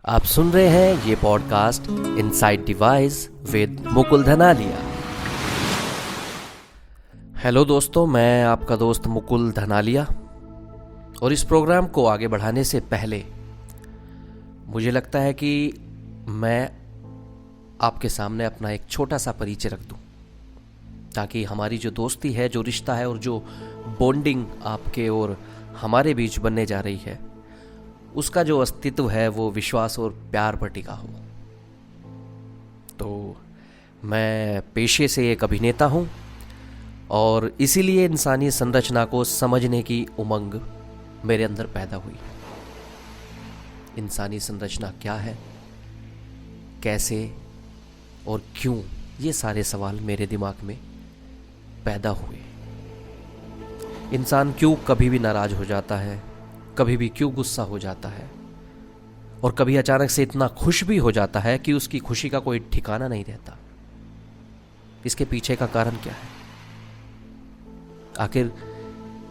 आप सुन रहे हैं ये podcast inside device with Mukul Dhanalia. Hello दोस्तों, मैं आपका दोस्त मुकुल धनालिया। और इस प्रोग्राम को आगे बढ़ाने से पहले मुझे लगता है कि मैं आपके सामने अपना एक छोटा सा परिचय रख दूं, ताकि हमारी जो दोस्ती है, जो रिश्ता है और जो बॉन्डिंग आपके और हमारे बीच बनने जा रही है, उसका जो अस्तित्व है वो विश्वास और प्यार पर टिका हो। तो मैं पेशे से एक अभिनेता हूँ और इसीलिए इंसानी संरचना को समझने की उमंग मेरे अंदर पैदा हुई। इंसानी संरचना क्या है, कैसे और क्यों, ये सारे सवाल मेरे दिमाग में पैदा हुए। इंसान क्यों कभी भी नाराज हो जाता है, कभी भी क्यों गुस्सा हो जाता है, और कभी अचानक से इतना खुश भी हो जाता है कि उसकी खुशी का कोई ठिकाना नहीं रहता। इसके पीछे का कारण क्या है? आखिर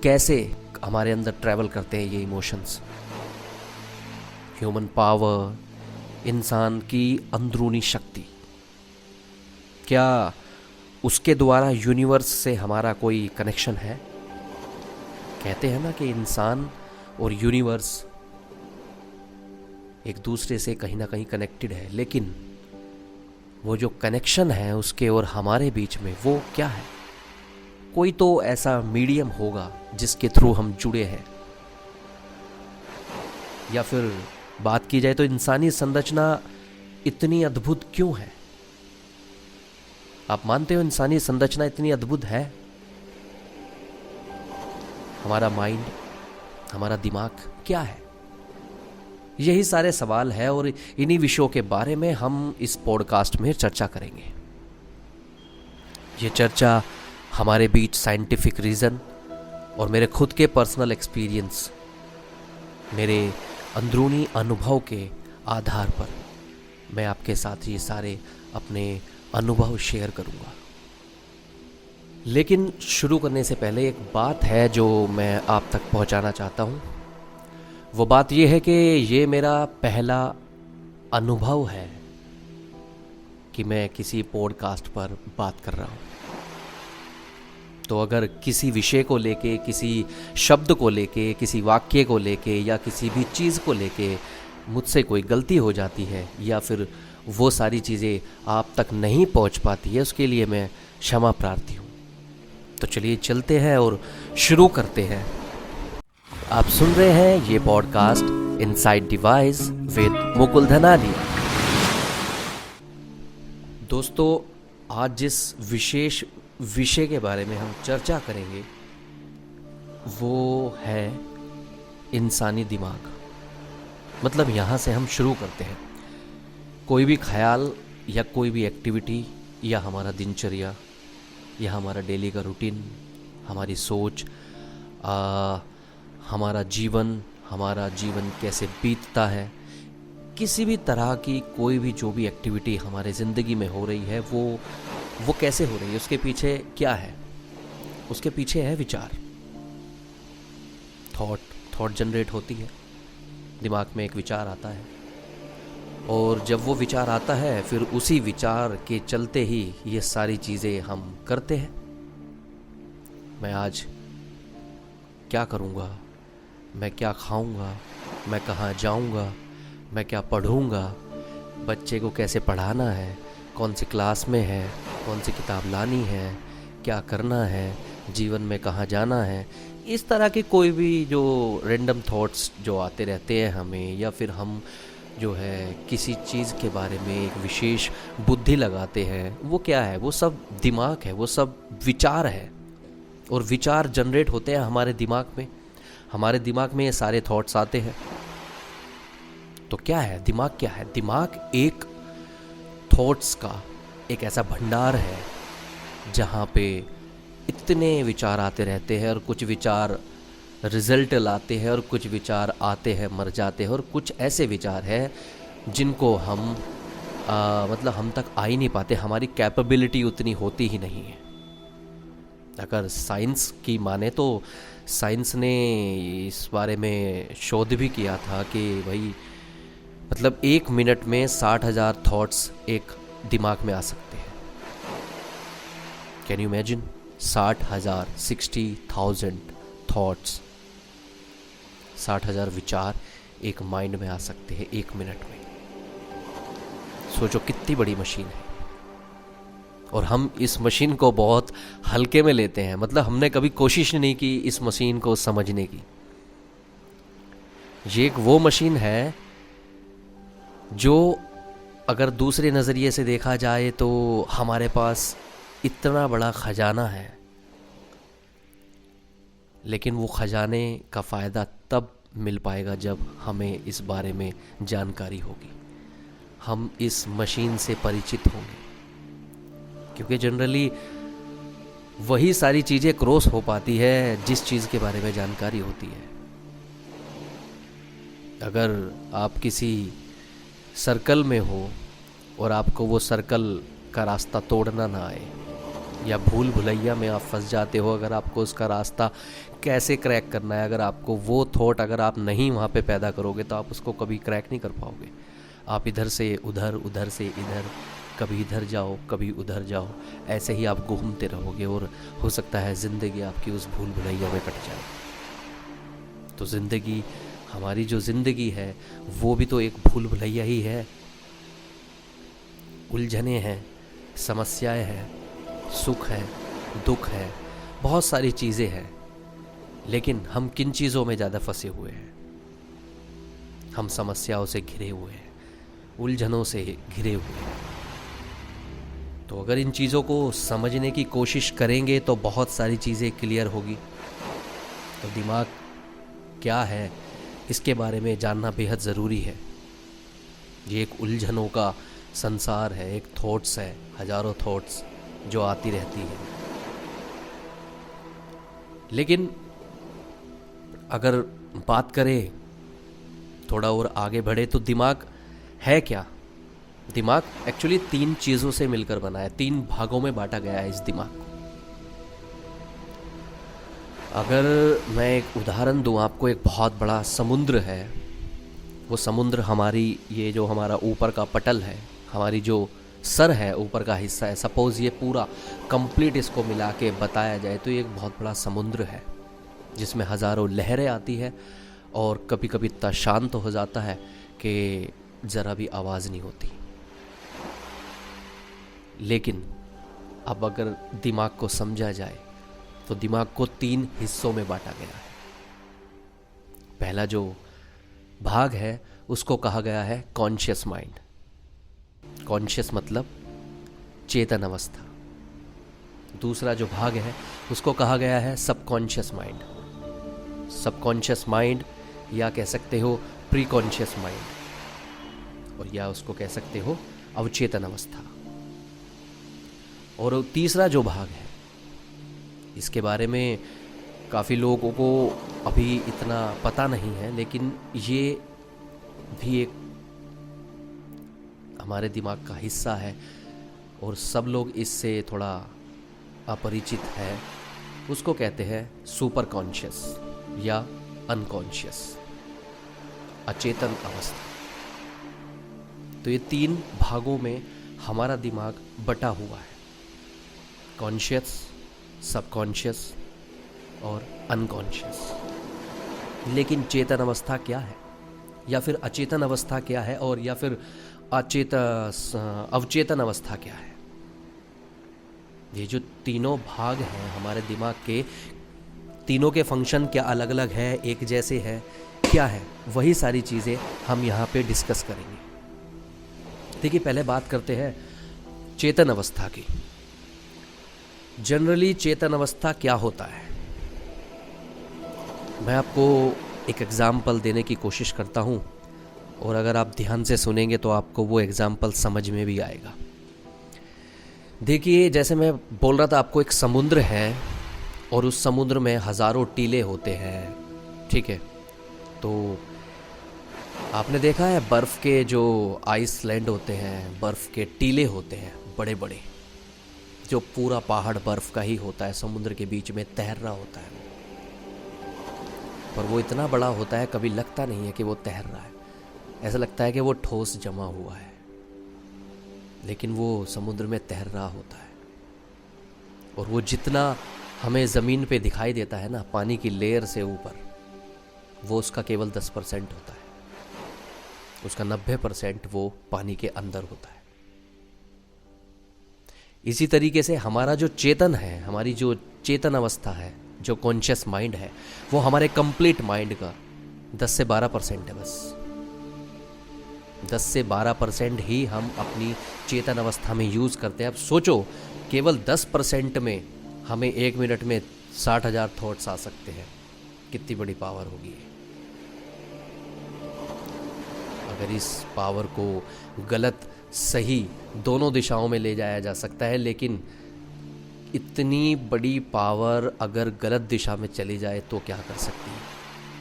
कैसे हमारे अंदर ट्रैवल करते हैं ये इमोशंस? ह्यूमन पावर, इंसान की अंदरूनी शक्ति, क्या उसके द्वारा यूनिवर्स से हमारा कोई कनेक्शन है? कहते हैं ना कि इंसान और यूनिवर्स एक दूसरे से कहीं ना कहीं कनेक्टेड है, लेकिन वो जो कनेक्शन है उसके और हमारे बीच में वो क्या है? कोई तो ऐसा मीडियम होगा जिसके थ्रू हम जुड़े हैं। या फिर बात की जाए तो इंसानी संरचना इतनी अद्भुत क्यों है? आप मानते हो इंसानी संरचना इतनी अद्भुत है? हमारा माइंड, हमारा दिमाग क्या है? यही सारे सवाल है और इन्हीं विषयों के बारे में हम इस पॉडकास्ट में चर्चा करेंगे। ये चर्चा हमारे बीच साइंटिफिक रीज़न और मेरे खुद के पर्सनल एक्सपीरियंस, मेरे अंदरूनी अनुभव के आधार पर मैं आपके साथ ये सारे अपने अनुभव शेयर करूँगा। लेकिन शुरू करने से पहले एक बात है जो मैं आप तक पहुंचाना चाहता हूं। वो बात ये है कि ये मेरा पहला अनुभव है कि मैं किसी पॉडकास्ट पर बात कर रहा हूं। तो अगर किसी विषय को लेके, किसी शब्द को लेके, किसी वाक्य को लेके या किसी भी चीज़ को लेके मुझसे कोई गलती हो जाती है या फिर वो सारी चीज़ें आप तक नहीं पहुंच पाती है, उसके लिए मैं क्षमा प्रार्थी हूँ। तो चलिए चलते हैं और शुरू करते हैं। आप सुन रहे हैं ये podcast inside device with Mukul Dhanalia. दोस्तों, आज जिस विशेष विषय के बारे में हम चर्चा करेंगे वो है इंसानी दिमाग। मतलब यहाँ से हम शुरू करते हैं। कोई भी ख्याल या कोई भी एक्टिविटी या हमारा दिनचर्या या हमारा डेली का रूटीन, हमारी सोच, हमारा जीवन कैसे बीतता है, किसी भी तरह की कोई भी जो भी एक्टिविटी हमारे ज़िंदगी में हो रही है वो कैसे हो रही है, उसके पीछे क्या है? उसके पीछे है विचार। थॉट जनरेट होती है, दिमाग में एक विचार आता है और जब वो विचार आता है फिर उसी विचार के चलते ही ये सारी चीज़ें हम करते हैं। मैं आज क्या करूँगा, मैं क्या खाऊँगा, मैं कहाँ जाऊँगा, मैं क्या पढ़ूँगा, बच्चे को कैसे पढ़ाना है, कौन सी क्लास में है, कौन सी किताब लानी है, क्या करना है, जीवन में कहाँ जाना है। इस तरह के कोई भी जो रैंडम थॉट्स जो आते रहते हैं हमें, या फिर हम जो है किसी चीज़ के बारे में एक विशेष बुद्धि लगाते हैं, वो क्या है? वो सब दिमाग है, वो सब विचार है। और विचार जनरेट होते हैं हमारे दिमाग में। हमारे दिमाग में ये सारे थॉट्स आते हैं। तो क्या है दिमाग? क्या है दिमाग? एक थॉट्स का एक ऐसा भंडार है जहाँ पे इतने विचार आते रहते हैं और कुछ विचार रिजल्ट लाते हैं और कुछ विचार आते हैं, मर जाते हैं, और कुछ ऐसे विचार हैं जिनको हम मतलब हम तक आ ही नहीं पाते, हमारी कैपेबिलिटी उतनी होती ही नहीं है। अगर साइंस की माने तो साइंस ने इस बारे में शोध भी किया था कि भाई मतलब 1 मिनट में 60,000 थॉट्स एक दिमाग में आ सकते हैं। Can you imagine? 60,000, 60,000 थॉट्स, 60,000 विचार एक माइंड में आ सकते हैं 1 मिनट में। सोचो कितनी बड़ी मशीन है। और हम इस मशीन को बहुत हल्के में लेते हैं, मतलब हमने कभी कोशिश नहीं की इस मशीन को समझने की। ये एक वो मशीन है जो अगर दूसरे नज़रिए से देखा जाए तो हमारे पास इतना बड़ा खजाना है, लेकिन वो खजाने का फ़ायदा तब मिल पाएगा जब हमें इस बारे में जानकारी होगी, हम इस मशीन से परिचित होंगे। क्योंकि जनरली वही सारी चीज़ें क्रॉस हो पाती है जिस चीज़ के बारे में जानकारी होती है। अगर आप किसी सर्कल में हो और आपको वो सर्कल का रास्ता तोड़ना ना आए, या भूल भुलैया में आप फंस जाते हो, अगर आपको उसका रास्ता कैसे क्रैक करना है, अगर आपको वो थॉट अगर आप नहीं वहाँ पे पैदा करोगे तो आप उसको कभी क्रैक नहीं कर पाओगे। आप इधर से उधर, उधर से इधर, कभी इधर जाओ कभी उधर जाओ, ऐसे ही आप घूमते रहोगे और हो सकता है ज़िंदगी आपकी उस भूल भुलैया में कट जाए। तो ज़िंदगी, हमारी जो ज़िंदगी है वो भी तो एक भूल भुलैया ही है। उलझने हैं, समस्याएं हैं, सुख है, दुख है, बहुत सारी चीज़ें हैं, लेकिन हम किन चीज़ों में ज़्यादा फंसे हुए हैं? हम समस्याओं से घिरे हुए हैं, उलझनों से घिरे हुए हैं। तो अगर इन चीज़ों को समझने की कोशिश करेंगे तो बहुत सारी चीज़ें क्लियर होगी। तो दिमाग क्या है इसके बारे में जानना बेहद ज़रूरी है। ये एक उलझनों का संसार है, एक थॉट्स है, हज़ारों थॉट्स जो आती रहती है। लेकिन अगर बात करें, थोड़ा और आगे बढ़े, तो दिमाग है क्या? दिमाग एक्चुअली 3 चीज़ों से मिलकर बना है, 3 भागों में बांटा गया है इस दिमाग को। अगर मैं एक उदाहरण दूं आपको, एक बहुत बड़ा समुद्र है। वो समुद्र हमारी, ये जो हमारा ऊपर का पटल है, हमारी जो सर है, ऊपर का हिस्सा है, सपोज़ ये पूरा कंप्लीट इसको मिला के बताया जाए तो ये एक बहुत बड़ा समुद्र है जिसमें हज़ारों लहरें आती है और कभी कभी इतना शांत हो जाता है कि ज़रा भी आवाज़ नहीं होती। लेकिन अब अगर दिमाग को समझा जाए तो दिमाग को 3 हिस्सों में बांटा गया है। पहला जो भाग है उसको कहा गया है कॉन्शियस माइंड। कॉन्शियस मतलब चेतन अवस्था। दूसरा जो भाग है उसको कहा गया है सबकॉन्शियस माइंड। सबकॉन्शियस माइंड, या कह सकते हो प्री कॉन्शियस माइंड, और या उसको कह सकते हो अवचेतन अवस्था। और तीसरा जो भाग है, इसके बारे में काफ़ी लोगों को अभी इतना पता नहीं है, लेकिन ये भी एक हमारे दिमाग का हिस्सा है और सब लोग इससे थोड़ा अपरिचित है। उसको कहते हैं सुपर कॉन्शियस या अनकॉन्शियस, अचेतन अवस्था। तो ये 3 भागों में हमारा दिमाग बटा हुआ है, कॉन्शियस, सबकॉन्शियस और अनकॉन्शियस। लेकिन चेतन अवस्था क्या है, या फिर अचेतन अवस्था क्या है, और या फिर अवचेतन अवस्था क्या है? ये जो तीनों भाग हैं हमारे दिमाग के, तीनों के फंक्शन क्या अलग अलग है, एक जैसे है, क्या है, वही सारी चीज़ें हम यहाँ पे डिस्कस करेंगे। देखिए, पहले बात करते हैं चेतन अवस्था की। जनरली चेतन अवस्था क्या होता है, मैं आपको एक एग्ज़ाम्पल देने की कोशिश करता हूँ, और अगर आप ध्यान से सुनेंगे तो आपको वो एग्ज़ाम्पल समझ में भी आएगा। देखिए, जैसे मैं बोल रहा था आपको, एक समुद्र है और उस समुद्र में हज़ारों टीले होते हैं, ठीक है। तो आपने देखा है बर्फ़ के जो आइसलैंड होते हैं, बर्फ़ के टीले होते हैं बड़े बड़े, जो पूरा पहाड़ बर्फ़ का ही होता है, समुद्र के बीच में तैर रहा होता है। पर वो इतना बड़ा होता है, कभी लगता नहीं है कि वो तैर रहा है, ऐसा लगता है कि वो ठोस जमा हुआ है, लेकिन वो समुद्र में तैर रहा होता है। और वो जितना हमें ज़मीन पे दिखाई देता है ना, पानी की लेयर से ऊपर, वो उसका केवल 10% होता है। उसका 90% वो पानी के अंदर होता है। इसी तरीके से हमारा जो चेतन है, हमारी जो चेतन अवस्था है, जो कॉन्शियस माइंड है, वो हमारे कंप्लीट माइंड का 10 से 12% है। बस 10 से 12% ही हम अपनी चेतन अवस्था में यूज़ करते हैं। अब सोचो, केवल 10% में हमें 1 मिनट में 60,000 थॉट्स आ सकते हैं। कितनी बड़ी पावर होगी। अगर इस पावर को गलत सही दोनों दिशाओं में ले जाया जा सकता है, लेकिन इतनी बड़ी पावर अगर गलत दिशा में चली जाए तो क्या कर सकती है,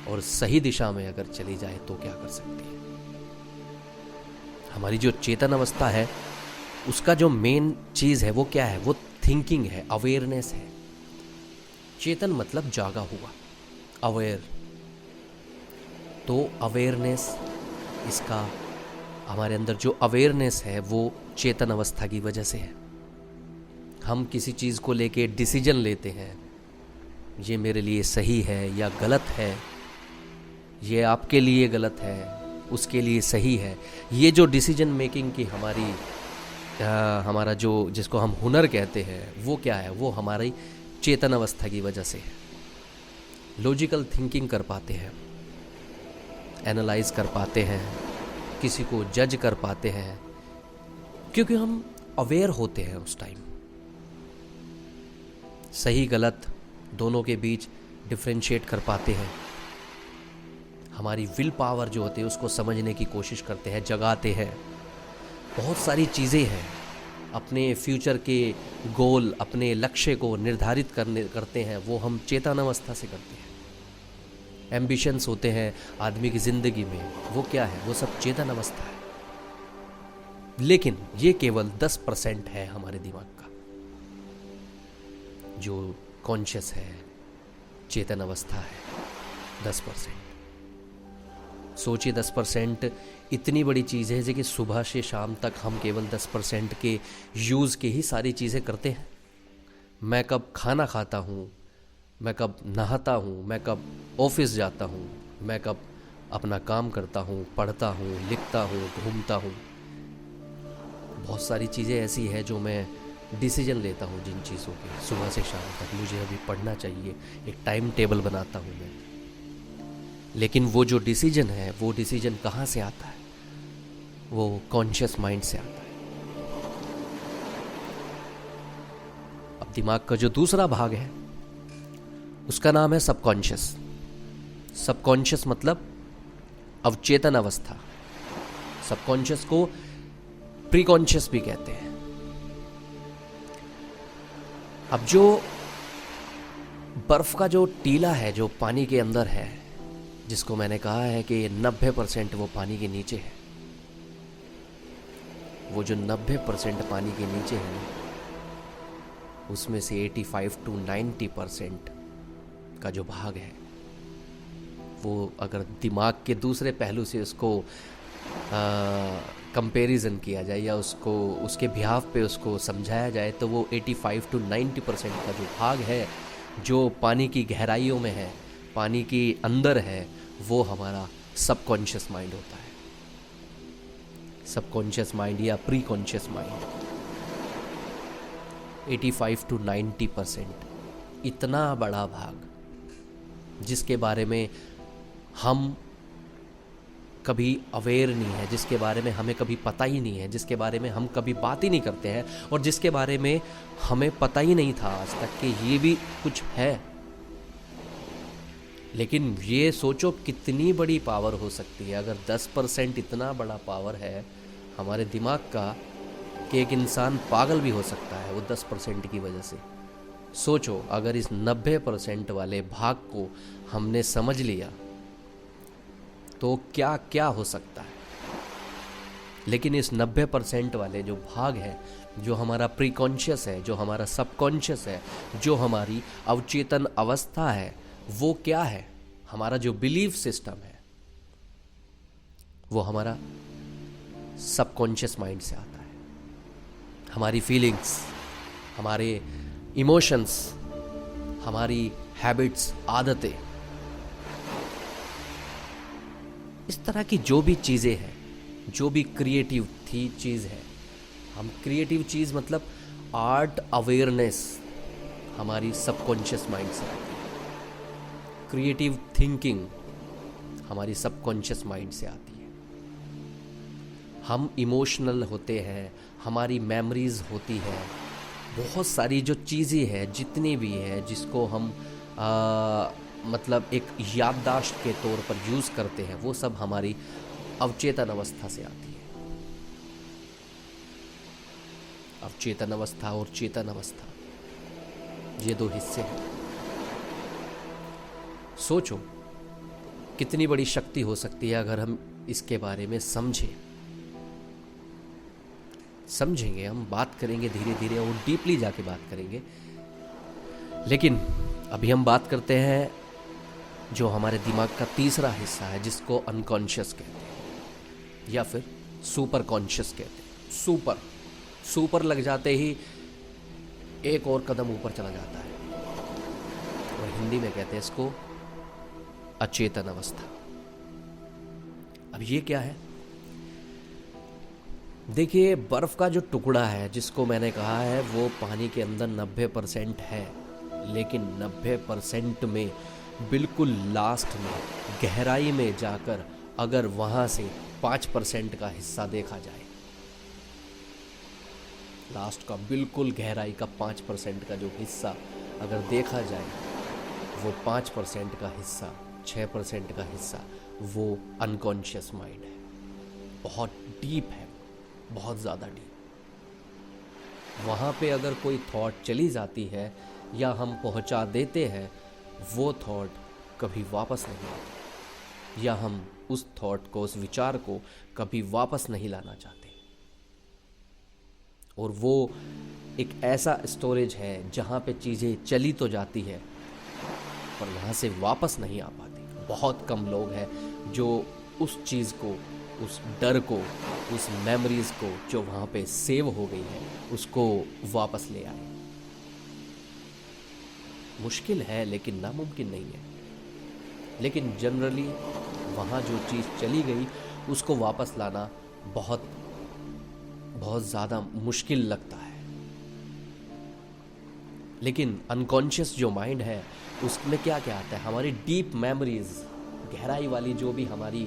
और सही दिशा में अगर चली जाए तो क्या कर सकती है। हमारी जो चेतन अवस्था है, उसका जो मेन चीज़ है वो क्या है? वो थिंकिंग है, अवेयरनेस है। चेतन मतलब जागा हुआ, अवेयर। तो अवेयरनेस, इसका हमारे अंदर जो अवेयरनेस है वो चेतन अवस्था की वजह से है। हम किसी चीज़ को लेके डिसीजन लेते हैं, ये मेरे लिए सही है या गलत है, ये आपके लिए गलत है, उसके लिए सही है। ये जो डिसीजन मेकिंग की हमारा जो जिसको हम हुनर कहते हैं, वो क्या है? वो हमारी चेतन अवस्था की वजह से है। लॉजिकल थिंकिंग कर पाते हैं, एनालाइज कर पाते हैं, किसी को जज कर पाते हैं, क्योंकि हम अवेयर होते हैं उस टाइम। सही गलत दोनों के बीच डिफरेंशिएट कर पाते हैं। हमारी विल पावर जो होती है उसको समझने की कोशिश करते हैं, जगाते हैं। बहुत सारी चीज़ें हैं, अपने फ्यूचर के गोल, अपने लक्ष्य को निर्धारित करते हैं, वो हम चेतन अवस्था से करते हैं। एम्बिशंस होते हैं आदमी की ज़िंदगी में, वो क्या है? वो सब चेतन अवस्था है। लेकिन ये केवल 10% है हमारे दिमाग का, जो कॉन्शियस है, चेतन अवस्था है 10%। सोचिए 10% इतनी बड़ी चीज़ है जो कि सुबह से शाम तक हम केवल 10% के यूज़ के ही सारी चीज़ें करते हैं। मैं कब खाना खाता हूँ, मैं कब नहाता हूँ, मैं कब ऑफिस जाता हूँ, मैं कब अपना काम करता हूँ, पढ़ता हूँ, लिखता हूँ, घूमता हूँ। बहुत सारी चीज़ें ऐसी हैं जो मैं डिसीजन लेता हूँ जिन चीज़ों के, सुबह से शाम तक मुझे अभी पढ़ना चाहिए, एक टाइम टेबल बनाता हूँ मैं। लेकिन वो जो डिसीजन है, वो डिसीजन कहाँ से आता है? वो कॉन्शियस माइंड से आता है। अब दिमाग का जो दूसरा भाग है उसका नाम है सबकॉन्शियस। सबकॉन्शियस मतलब अवचेतन अवस्था। सबकॉन्शियस को प्री कॉन्शियस भी कहते हैं। अब जो बर्फ का जो टीला है जो पानी के अंदर है, जिसको मैंने कहा है कि 90% वो पानी के नीचे है, वो जो 90% पानी के नीचे है ना, उसमें से 85 to 90% का जो भाग है, वो अगर दिमाग के दूसरे पहलू से उसको कंपैरिजन किया जाए या उसको उसके बिहाफ पे उसको समझाया जाए, तो वो 85 to 90% का जो भाग है, जो पानी की गहराइयों में है, पानी के अंदर है, वो हमारा सबकॉन्शियस माइंड होता है। सबकॉन्शियस माइंड या प्री कॉन्शियस माइंड 85 to 90%, इतना बड़ा भाग जिसके बारे में हम कभी अवेयर नहीं है, जिसके बारे में हमें कभी पता ही नहीं है, जिसके बारे में हम कभी बात ही नहीं करते हैं, और जिसके बारे में हमें पता ही नहीं था आज तक कि ये भी कुछ है। लेकिन ये सोचो कितनी बड़ी पावर हो सकती है अगर 10% इतना बड़ा पावर है हमारे दिमाग का कि एक इंसान पागल भी हो सकता है वो 10% की वजह से। सोचो अगर इस 90% वाले भाग को हमने समझ लिया तो क्या क्या हो सकता है। लेकिन इस 90% वाले जो भाग है, जो हमारा प्री कॉन्शियस है, जो हमारा सबकॉन्शियस है, जो हमारी अवचेतन अवस्था है, वो क्या है? हमारा जो बिलीफ सिस्टम है, वो हमारा सबकॉन्शियस माइंड से आता है। हमारी फीलिंग्स, हमारे इमोशंस, हमारी हैबिट्स, आदतें, इस तरह की जो भी चीज़ें हैं, जो भी क्रिएटिव थी चीज़ है, हम क्रिएटिव चीज़ मतलब आर्ट अवेयरनेस हमारी सबकॉन्शियस माइंड से आती है। क्रिएटिव थिंकिंग हमारी सबकॉन्शियस माइंड से आती है। हम इमोशनल होते हैं, हमारी मेमोरीज होती है, बहुत सारी जो चीज़ें हैं, जितनी भी है जिसको हम मतलब एक याददाश्त के तौर पर यूज़ करते हैं, वो सब हमारी अवचेतन अवस्था से आती है। अवचेतन अवस्था और चेतन अवस्था, ये दो हिस्से हैं। सोचो कितनी बड़ी शक्ति हो सकती है अगर हम इसके बारे में समझेंगे। हम बात करेंगे धीरे धीरे और डीपली जाके बात करेंगे। लेकिन अभी हम बात करते हैं जो हमारे दिमाग का तीसरा हिस्सा है, जिसको अनकॉन्शियस कहते हैं या फिर सुपर कॉन्शियस कहते हैं। सुपर लग जाते ही एक और कदम ऊपर चला जाता है, और हिंदी में कहते हैं इसको अचेतन अवस्था। अब ये क्या है? देखिए, बर्फ का जो टुकड़ा है जिसको मैंने कहा है वो पानी के अंदर 90% है, लेकिन 90% में बिल्कुल लास्ट में गहराई में जाकर अगर वहाँ से 5% का हिस्सा देखा जाए, लास्ट का बिल्कुल गहराई का 5% का जो हिस्सा अगर देखा जाए, वो 5% का हिस्सा, 6% का हिस्सा वो अनकॉन्शियस माइंड है। बहुत डीप है, बहुत ज़्यादा डीप। वहाँ पे अगर कोई थॉट चली जाती है या हम पहुँचा देते हैं, वो थॉट कभी वापस नहीं आती, या हम उस थॉट को, उस विचार को कभी वापस नहीं लाना चाहते। और वो एक ऐसा स्टोरेज है जहाँ पे चीज़ें चली तो जाती है पर वहाँ से वापस नहीं आ पाती। बहुत कम लोग हैं जो उस चीज़ को, उस डर को, उस मेमोरीज़ को जो वहाँ पे सेव हो गई है, उसको वापस ले आए। मुश्किल है लेकिन नामुमकिन नहीं है। लेकिन जनरली वहाँ जो चीज़ चली गई उसको वापस लाना बहुत ज़्यादा मुश्किल लगता है। लेकिन अनकॉन्शियस जो माइंड है उसमें क्या क्या आता है? हमारी डीप मेमोरीज, गहराई वाली जो भी हमारी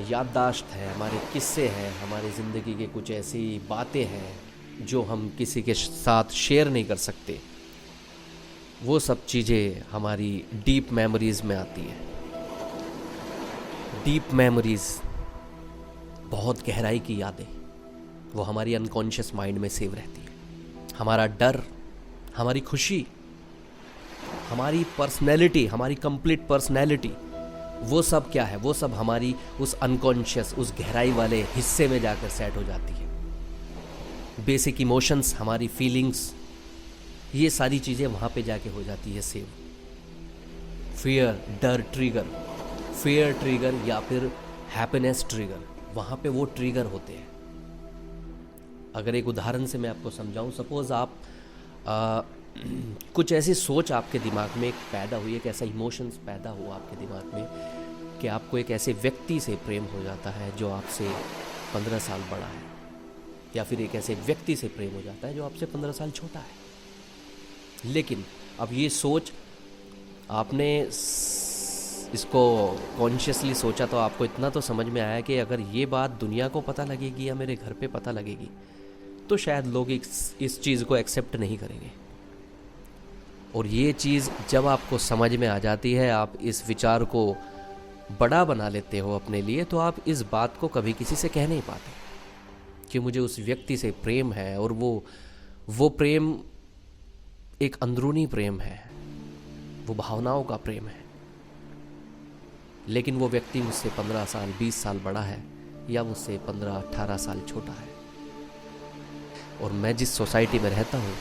याददाश्त है, हमारे किस्से हैं, हमारी ज़िंदगी के कुछ ऐसी बातें हैं जो हम किसी के साथ शेयर नहीं कर सकते, वो सब चीज़ें हमारी डीप मेमोरीज़ में आती है। डीप मेमोरीज़, बहुत गहराई की यादें, वो हमारी अनकॉन्शियस माइंड में सेव रहती है। हमारा डर, हमारी खुशी, हमारी पर्सनैलिटी, हमारी कंप्लीट पर्सनैलिटी, वो सब क्या है? वो सब हमारी उस अनकॉन्शियस, उस गहराई वाले हिस्से में जाकर सेट हो जाती है। बेसिक इमोशंस, हमारी फीलिंग्स, ये सारी चीज़ें वहाँ पे जाके हो जाती है सेव। फियर, डर ट्रिगर, फियर ट्रिगर या फिर हैप्पीनेस ट्रिगर, वहाँ पे वो ट्रिगर होते हैं। अगर एक उदाहरण से मैं आपको समझाऊं, सपोज़ आप कुछ ऐसी सोच आपके दिमाग में एक पैदा हुई, एक ऐसा इमोशंस पैदा हुआ आपके दिमाग में कि आपको एक ऐसे व्यक्ति से प्रेम हो जाता है जो आपसे 15 साल बड़ा है, या फिर एक ऐसे व्यक्ति से प्रेम हो जाता है जो आपसे 15 साल छोटा है। लेकिन अब ये सोच आपने इसको कॉन्शियसली सोचा तो आपको इतना तो समझ में आया कि अगर ये बात दुनिया को पता लगेगी या मेरे घर पे पता लगेगी तो शायद लोग इस चीज़ को एक्सेप्ट नहीं करेंगे। और ये चीज़ जब आपको समझ में आ जाती है, आप इस विचार को बड़ा बना लेते हो अपने लिए, तो आप इस बात को कभी किसी से कह नहीं पाते कि मुझे उस व्यक्ति से प्रेम है। और वो प्रेम एक अंदरूनी प्रेम है, वो भावनाओं का प्रेम है। लेकिन वो व्यक्ति मुझसे 15 साल 20 साल बड़ा है, या मुझसे 15-18 साल छोटा है। और मैं जिस सोसाइटी में रहता हूँ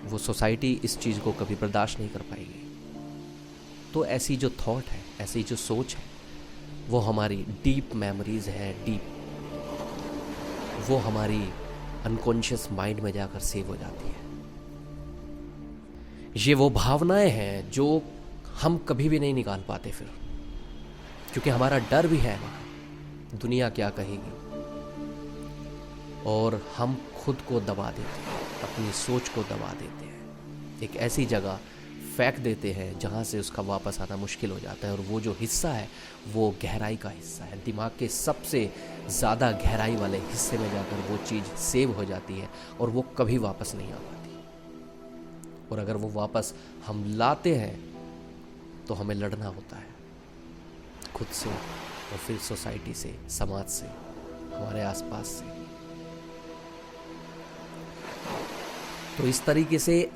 वो सोसाइटी इस चीज़ को कभी बर्दाश्त नहीं कर पाएगी। तो ऐसी जो थॉट है, ऐसी जो सोच है, वो हमारी डीप मेमोरीज हैं, डीप, वो हमारी अनकॉन्शियस माइंड में जाकर सेव हो जाती है। ये वो भावनाएं हैं जो हम कभी भी नहीं निकाल पाते फिर, क्योंकि हमारा डर भी है वहाँ, दुनिया क्या कहेगी, और हम खुद को दबा देते हैं, अपनी सोच को दबा देते हैं, एक ऐसी जगह फेंक देते हैं जहाँ से उसका वापस आना मुश्किल हो जाता है। और वो जो हिस्सा है वो गहराई का हिस्सा है, दिमाग के सबसे ज़्यादा गहराई वाले हिस्से में जाकर वो चीज़ सेव हो जाती है और वो कभी वापस नहीं आ पाती। और अगर वो वापस हम लाते हैं तो हमें लड़ना होता है खुद से और फिर सोसाइटी से, समाज से, हमारे आसपास से। तो इस तरीके से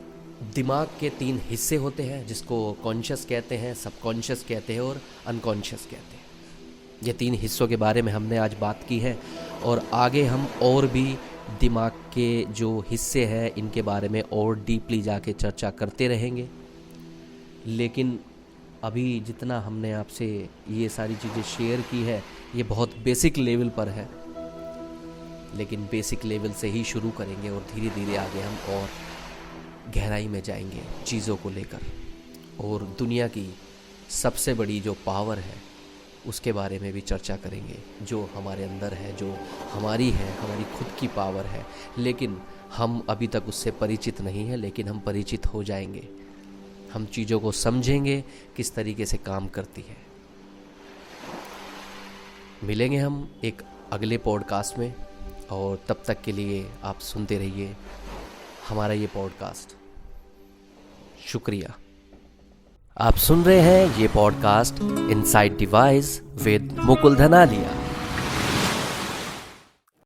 दिमाग के 3 हिस्से होते हैं, जिसको कॉन्शियस कहते हैं, सबकॉन्शियस कहते हैं और अनकॉन्शियस कहते हैं। ये 3 हिस्सों के बारे में हमने आज बात की है और आगे हम और भी दिमाग के जो हिस्से हैं इनके बारे में और डीपली जाके चर्चा करते रहेंगे। लेकिन अभी जितना हमने आपसे ये सारी चीज़ें शेयर की है ये बहुत बेसिक लेवल पर है, लेकिन बेसिक लेवल से ही शुरू करेंगे और धीरे धीरे आगे हम और गहराई में जाएंगे चीज़ों को लेकर, और दुनिया की सबसे बड़ी जो पावर है उसके बारे में भी चर्चा करेंगे, जो हमारे अंदर है, जो हमारी है, हमारी खुद की पावर है, लेकिन हम अभी तक उससे परिचित नहीं है। लेकिन हम परिचित हो जाएंगे, हम चीज़ों को समझेंगे किस तरीके से काम करती है। मिलेंगे हम एक अगले पॉडकास्ट में, और तब तक के लिए आप सुनते रहिए हमारा ये पॉडकास्ट। शुक्रिया। आप सुन रहे हैं ये podcast inside device with Mukul धनालिया।